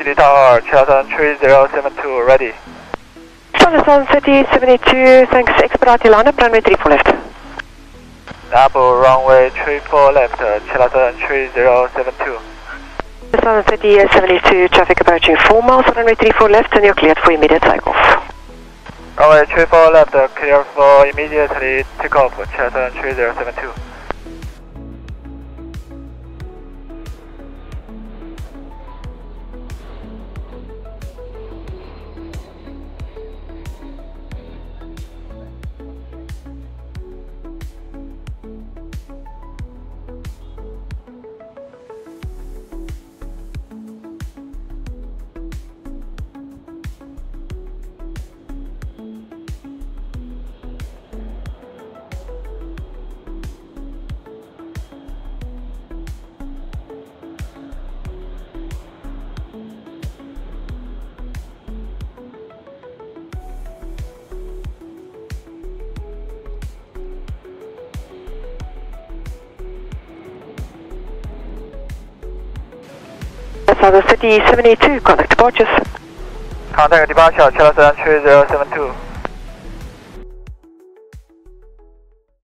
GD Tower, Chilton 3072, ready. Southern City 72, thanks, expedite your lineup, runway 34 left. Double runway 34 left, Chilton 3072. Southern City 72, traffic approaching 4 miles, runway 34 left, and you're cleared for immediate takeoff. Runway 34 left, clear for immediately takeoff, Chilton 3072. Southern City 72, contact departures. Contact departure, Chilton 3072.